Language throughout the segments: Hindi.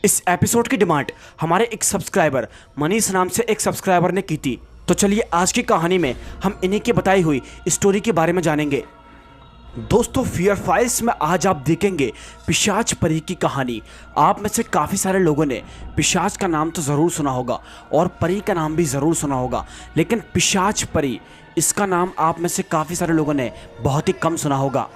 इस एपिसोड की डिमांड हमारे एक सब्सक्राइबर मनीष नाम से एक सब्सक्राइबर ने की थी। तो चलिए आज की कहानी में हम इन्हीं की बताई हुई स्टोरी के बारे में जानेंगे। दोस्तों, फियर फाइल्स में आज आप देखेंगे पिशाच परी की कहानी। आप में से काफ़ी सारे लोगों ने पिशाच का नाम तो ज़रूर सुना होगा और परी का नाम भी ज़रूर सुना होगा, लेकिन पिशाच परी इसका नाम आप में से काफ़ी सारे लोगों ने बहुत ही कम सुना होगा।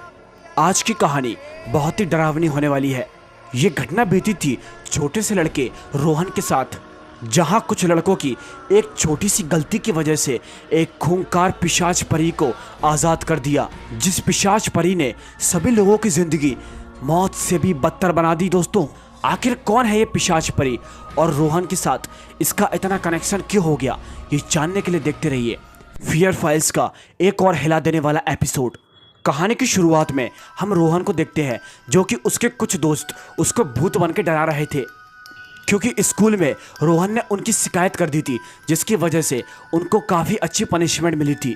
आज की कहानी बहुत ही डरावनी होने वाली है। ये घटना बीती थी छोटे से लड़के रोहन के साथ, जहां कुछ लड़कों की एक छोटी सी गलती की वजह से एक खूंखार पिशाच परी को आज़ाद कर दिया, जिस पिशाच परी ने सभी लोगों की जिंदगी मौत से भी बदतर बना दी। दोस्तों, आखिर कौन है ये पिशाच परी और रोहन के साथ इसका इतना कनेक्शन क्यों हो गया, ये जानने के लिए देखते रहिए फियर फाइल्स का एक और हिला देने वाला एपिसोड। कहानी की शुरुआत में हम रोहन को देखते हैं, जो कि उसके कुछ दोस्त उसको भूत बन के डरा रहे थे, क्योंकि स्कूल में रोहन ने उनकी शिकायत कर दी थी, जिसकी वजह से उनको काफ़ी अच्छी पनिशमेंट मिली थी।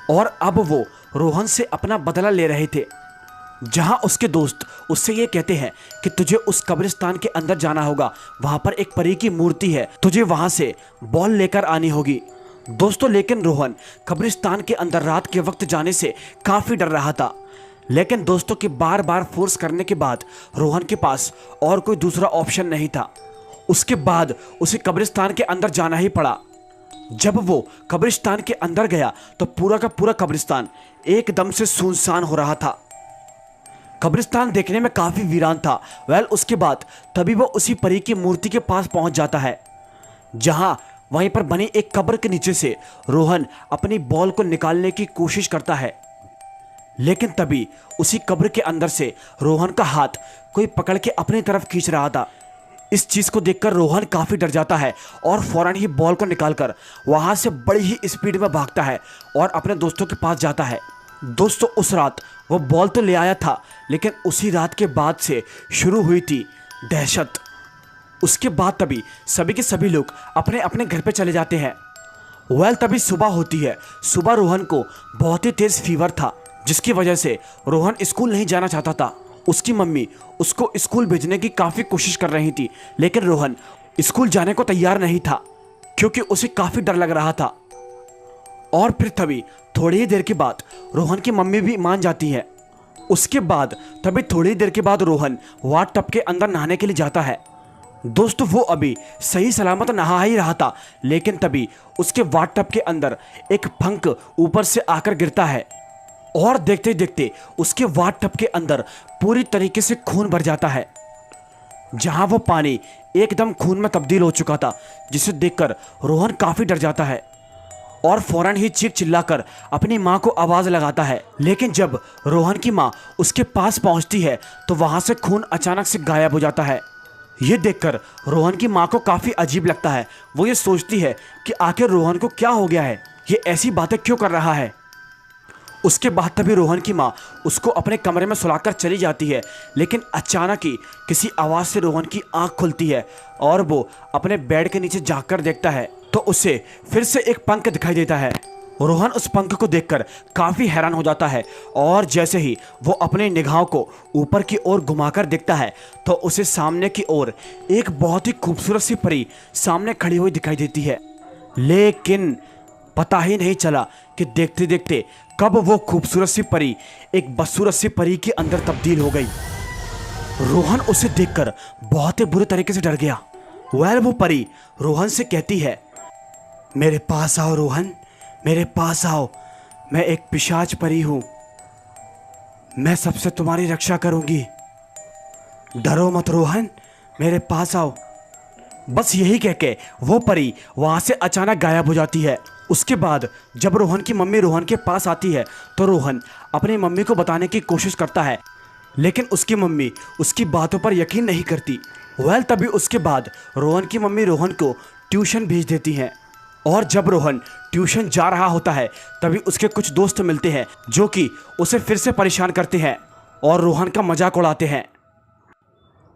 और अब वो रोहन से अपना बदला ले रहे थे। जहां उसके दोस्त उससे ये कहते हैं कि तुझे उस कब्रिस्तान के अंदर जाना होगा, वहां पर एक परी की मूर्ति है, तुझे वहां से बॉल लेकर आनी होगी। दोस्तों, लेकिन रोहन कब्रिस्तान के अंदर रात के वक्त जाने से काफ़ी डर रहा था, लेकिन दोस्तों के बार बार फोर्स करने के बाद रोहन के पास और कोई दूसरा ऑप्शन नहीं था। उसके बाद उसे कब्रिस्तान के अंदर जाना ही पड़ा। जब वो कब्रिस्तान के अंदर गया तो पूरा का पूरा कब्रिस्तान एकदम से सुनसान हो रहा था। कब्रिस्तान देखने में काफ़ी वीरान था। उसके बाद तभी वो उसी परी की मूर्ति के पास पहुंच जाता है, जहां वहीं पर बनी एक कब्र के नीचे से रोहन अपनी बॉल को निकालने की कोशिश करता है, लेकिन तभी उसी कब्र के अंदर से रोहन का हाथ कोई पकड़ के अपनी तरफ खींच रहा था। इस चीज़ को देखकर रोहन काफ़ी डर जाता है और फौरन ही बॉल को निकालकर वहां से बड़ी ही स्पीड में भागता है और अपने दोस्तों के पास जाता है। दोस्तों, उस रात वो बॉल तो ले आया था, लेकिन उसी रात के बाद से शुरू हुई थी दहशत। उसके बाद तभी सभी के सभी लोग अपने अपने घर पे चले जाते हैं। तभी सुबह होती है। सुबह रोहन को बहुत ही तेज़ फीवर था, जिसकी वजह से रोहन स्कूल नहीं जाना चाहता था। उसकी मम्मी उसको स्कूल भेजने की काफ़ी कोशिश कर रही थी, लेकिन रोहन स्कूल जाने को तैयार नहीं था, क्योंकि उसे काफ़ी डर लग रहा था। और फिर तभी थोड़ी ही देर के बाद रोहन की मम्मी भी मान जाती है। उसके बाद तभी थोड़ी देर के बाद रोहन वाट टब के अंदर नहाने के लिए जाता है। दोस्तों, वो अभी सही सलामत नहा ही रहा था, लेकिन तभी उसके वाट टब के अंदर एक फंक ऊपर से आकर गिरता है और देखते देखते उसके वाट टब के अंदर पूरी तरीके से खून भर जाता है, जहां वो पानी एकदम खून में तब्दील हो चुका था, जिसे देखकर रोहन काफ़ी डर जाता है और फौरन ही चीख चिल्लाकर अपनी माँ को आवाज़ लगाता है। लेकिन जब रोहन की माँ उसके पास पहुँचती है तो वहाँ से खून अचानक से गायब हो जाता है। ये देखकर रोहन की माँ को काफ़ी अजीब लगता है। वो ये सोचती है कि आखिर रोहन को क्या हो गया है, ये ऐसी बातें क्यों कर रहा है। उसके बाद तभी रोहन की माँ उसको अपने कमरे में सुलाकर चली जाती है, लेकिन अचानक ही किसी आवाज़ से रोहन की आंख खुलती है और वो अपने बेड के नीचे झांककर देखता है तो उसे फिर से एक पंख दिखाई देता है। रोहन उस पंख को देखकर काफ़ी हैरान हो जाता है और जैसे ही वो अपनी निगाहों को ऊपर की ओर घुमाकर देखता है तो उसे सामने की ओर एक बहुत ही खूबसूरत सी परी सामने खड़ी हुई दिखाई देती है। लेकिन पता ही नहीं चला कि देखते देखते कब वो खूबसूरत सी परी एक बदसूरत सी परी के अंदर तब्दील हो गई। रोहन उसे देखकर बहुत ही बुरे तरीके से डर गया। वो परी रोहन से कहती है, मेरे पास आओ रोहन, मेरे पास आओ, मैं एक पिशाच परी हूँ, मैं सबसे तुम्हारी रक्षा करूँगी, डरो मत रोहन, मेरे पास आओ। बस यही कह के वो परी वहाँ से अचानक गायब हो जाती है। उसके बाद जब रोहन की मम्मी रोहन के पास आती है तो रोहन अपनी मम्मी को बताने की कोशिश करता है, लेकिन उसकी मम्मी उसकी बातों पर यकीन नहीं करती। तभी उसके बाद रोहन की मम्मी रोहन को ट्यूशन भेज देती हैं और जब रोहन ट्यूशन जा रहा होता है तभी उसके कुछ दोस्त मिलते हैं, जो कि उसे फिर से परेशान करते हैं और रोहन का मजाक उड़ाते हैं।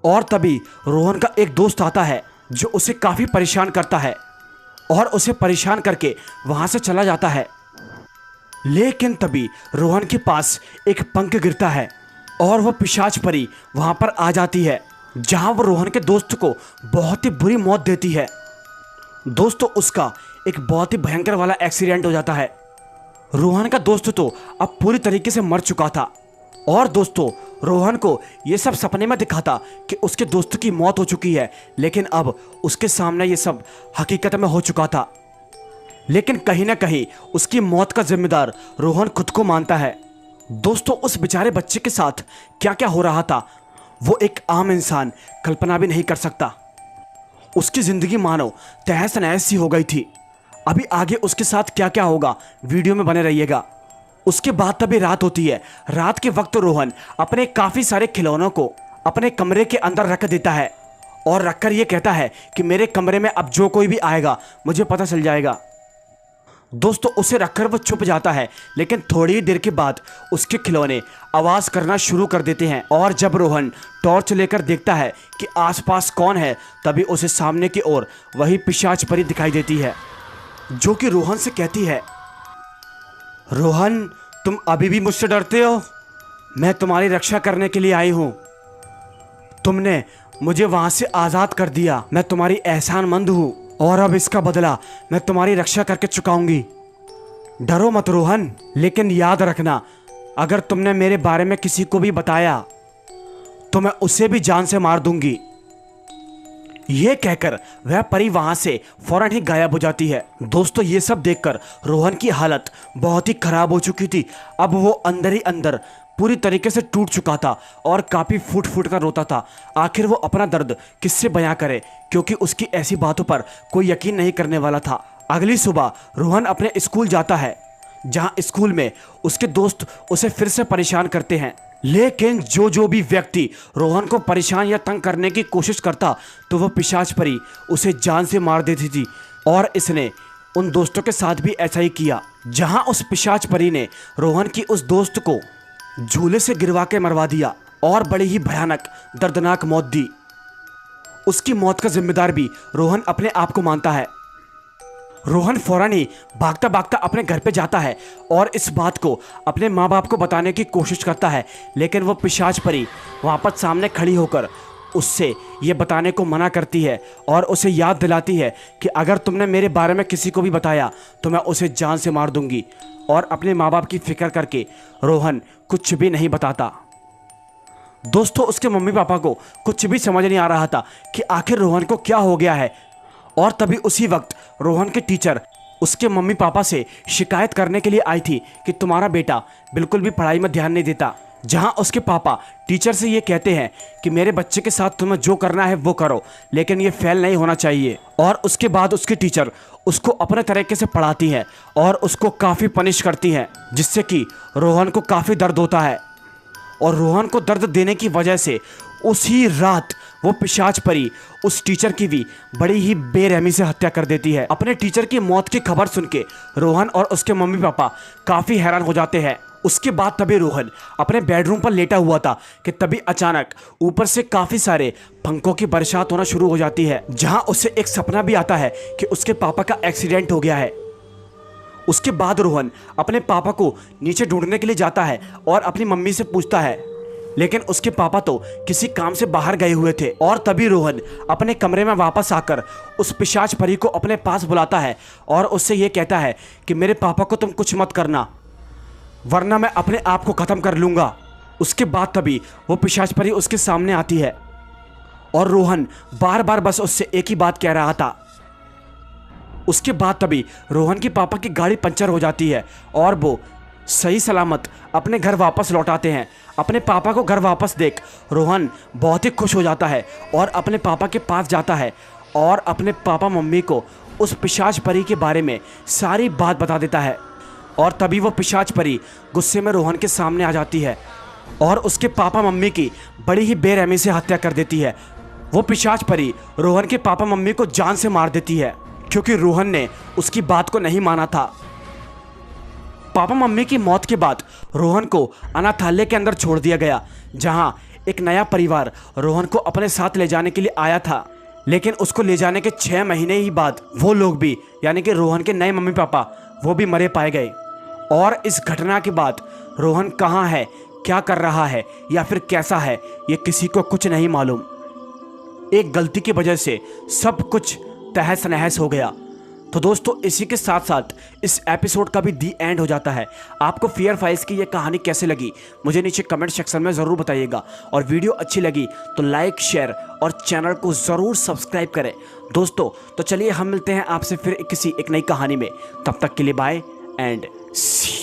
और तभी रोहन का एक दोस्त आता है जो उसे काफ़ी परेशान करता है और उसे परेशान करके वहाँ से चला जाता है। लेकिन तभी रोहन के पास एक पंख गिरता है और वह पिशाच परी वहाँ पर आ जाती है जहां वो रोहन के दोस्त को बहुत ही बुरी मौत देती है। दोस्तों उसका एक बहुत ही भयंकर वाला एक्सीडेंट हो जाता है। रोहन का दोस्त तो अब पूरी तरीके से मर चुका था और दोस्तों रोहन को ये सब सपने में दिखा था कि उसके दोस्त की मौत हो चुकी है, लेकिन अब उसके सामने ये सब हकीकत में हो चुका था। लेकिन कहीं ना कहीं उसकी मौत का जिम्मेदार रोहन खुद को मानता है। दोस्तों उस बेचारे बच्चे के साथ क्या क्या हो रहा था वो एक आम इंसान कल्पना भी नहीं कर सकता। उसकी जिंदगी मानो तहस नहस सी हो गई थी। अभी आगे उसके साथ क्या क्या होगा वीडियो में बने रहिएगा। उसके बाद तभी रात होती है। रात के वक्त रोहन अपने काफी सारे खिलौनों को अपने कमरे के अंदर रख देता है और रखकर ये कहता है कि मेरे कमरे में अब जो कोई भी आएगा मुझे पता चल जाएगा। दोस्तों उसे रखकर वो छुप जाता है, लेकिन थोड़ी ही देर के बाद उसके खिलौने आवाज करना शुरू कर देते हैं और जब रोहन टॉर्च लेकर देखता है कि आसपास कौन है, तभी उसे सामने की ओर वही पिशाच परी दिखाई देती है, जो कि रोहन से कहती है, रोहन तुम अभी भी मुझसे डरते हो? मैं तुम्हारी रक्षा करने के लिए आई हूं। तुमने मुझे वहां से आजाद कर दिया, मैं तुम्हारी एहसानमंद हूं और अब इसका बदला मैं तुम्हारी रक्षा करके चुकाऊंगी। डरो मत रोहन, लेकिन याद रखना अगर तुमने मेरे बारे में किसी को भी बताया तो मैं उसे भी जान से मार दूंगी। यह कहकर वह परी वहां से फौरन ही गायब हो जाती है। दोस्तों ये सब देखकर रोहन की हालत बहुत ही खराब हो चुकी थी। अब वो अंदर ही अंदर पूरी तरीके से टूट चुका था और काफी फूट फूट कर रोता था। आखिर वो अपना दर्द किससे बयां करे, क्योंकि उसकी ऐसी बातों पर कोई यकीन नहीं करने वाला था। अगली सुबह रोहन अपने स्कूल जाता है, जहां स्कूल में उसके दोस्त उसे फिर से परेशान करते हैं। लेकिन जो भी व्यक्ति रोहन को परेशान या तंग करने की कोशिश करता तो वह पिशाच परी उसे जान से मार देती थी और इसने उन दोस्तों के साथ भी ऐसा ही किया। जहां उस पिशाच परी ने रोहन की उस दोस्त को झूले से गिरवा के मरवा दिया और बड़ी ही भयानक दर्दनाक मौत दी। उसकी मौत का जिम्मेदार भी रोहन अपने आप को मानता है। रोहन फौरन ही भागता भागता अपने घर पे जाता है और इस बात को अपने माँ बाप को बताने की कोशिश करता है, लेकिन वो पिशाच परी वापस सामने खड़ी होकर उससे ये बताने को मना करती है और उसे याद दिलाती है कि अगर तुमने मेरे बारे में किसी को भी बताया तो मैं उसे जान से मार दूंगी। और अपने माँ बाप की फिक्र करके रोहन कुछ भी नहीं बताता। दोस्तों उसके मम्मी पापा को कुछ भी समझ नहीं आ रहा था कि आखिर रोहन को क्या हो गया है। और तभी उसी वक्त रोहन के टीचर उसके मम्मी पापा से शिकायत करने के लिए आई थी कि तुम्हारा बेटा बिल्कुल भी पढ़ाई में ध्यान नहीं देता। जहां उसके पापा टीचर से ये कहते हैं कि मेरे बच्चे के साथ तुम्हें जो करना है वो करो, लेकिन ये फेल नहीं होना चाहिए। और उसके बाद उसकी टीचर उसको अपने तरीके से पढ़ाती है और उसको काफ़ी पनिश करती है, जिससे कि रोहन को काफ़ी दर्द होता है। और रोहन को दर्द देने की वजह से उसी रात वो पिशाच परी उस टीचर की भी बड़ी ही बेरहमी से हत्या कर देती है। अपने टीचर की मौत की खबर सुन के रोहन और उसके मम्मी पापा काफ़ी हैरान हो जाते हैं। उसके बाद तभी रोहन अपने बेडरूम पर लेटा हुआ था कि तभी अचानक ऊपर से काफ़ी सारे पंखों की बरसात होना शुरू हो जाती है, जहां उसे एक सपना भी आता है कि उसके पापा का एक्सीडेंट हो गया है। उसके बाद रोहन अपने पापा को नीचे ढूंढने के लिए जाता है और अपनी मम्मी से पूछता है, लेकिन उसके पापा तो किसी काम से बाहर गए हुए थे। और तभी रोहन अपने कमरे में वापस आकर उस पिशाच परी को अपने पास बुलाता है और उससे ये कहता है कि मेरे पापा को तुम कुछ मत करना, वरना मैं अपने आप को ख़त्म कर लूँगा। उसके बाद तभी वो पिशाच परी उसके सामने आती है और रोहन बार बार बस उससे एक ही बात कह रहा था। उसके बाद तभी रोहन के पापा की गाड़ी पंचर हो जाती है और वो सही सलामत अपने घर वापस लौट आते हैं। अपने पापा को घर वापस देख रोहन बहुत ही खुश हो जाता है और अपने पापा के पास जाता है और अपने पापा मम्मी को उस पिशाच परी के बारे में सारी बात बता देता है। और तभी वो पिशाच परी गुस्से में रोहन के सामने आ जाती है और उसके पापा मम्मी की बड़ी ही बेरहमी से हत्या कर देती है। वो पिशाच परी रोहन के पापा मम्मी को जान से मार देती है, क्योंकि रोहन ने उसकी बात को नहीं माना था। पापा मम्मी की मौत के बाद रोहन को अनाथालय के अंदर छोड़ दिया गया, जहां एक नया परिवार रोहन को अपने साथ ले जाने के लिए आया था। लेकिन उसको ले जाने के 6 महीने ही बाद वो लोग भी, यानी कि रोहन के नए मम्मी पापा, वो भी मरे पाए गए। और इस घटना के बाद रोहन कहाँ है, क्या कर रहा है या फिर कैसा है, ये किसी को कुछ नहीं मालूम। एक गलती की वजह से सब कुछ तहस नहस हो गया। तो दोस्तों इसी के साथ साथ इस एपिसोड का भी दी एंड हो जाता है। आपको फियर फाइल्स की ये कहानी कैसे लगी मुझे नीचे कमेंट सेक्शन में ज़रूर बताइएगा, और वीडियो अच्छी लगी तो लाइक शेयर और चैनल को ज़रूर सब्सक्राइब करें। दोस्तों तो चलिए हम मिलते हैं आपसे फिर किसी एक नई कहानी में। तब तक के लिए बाय एंड सी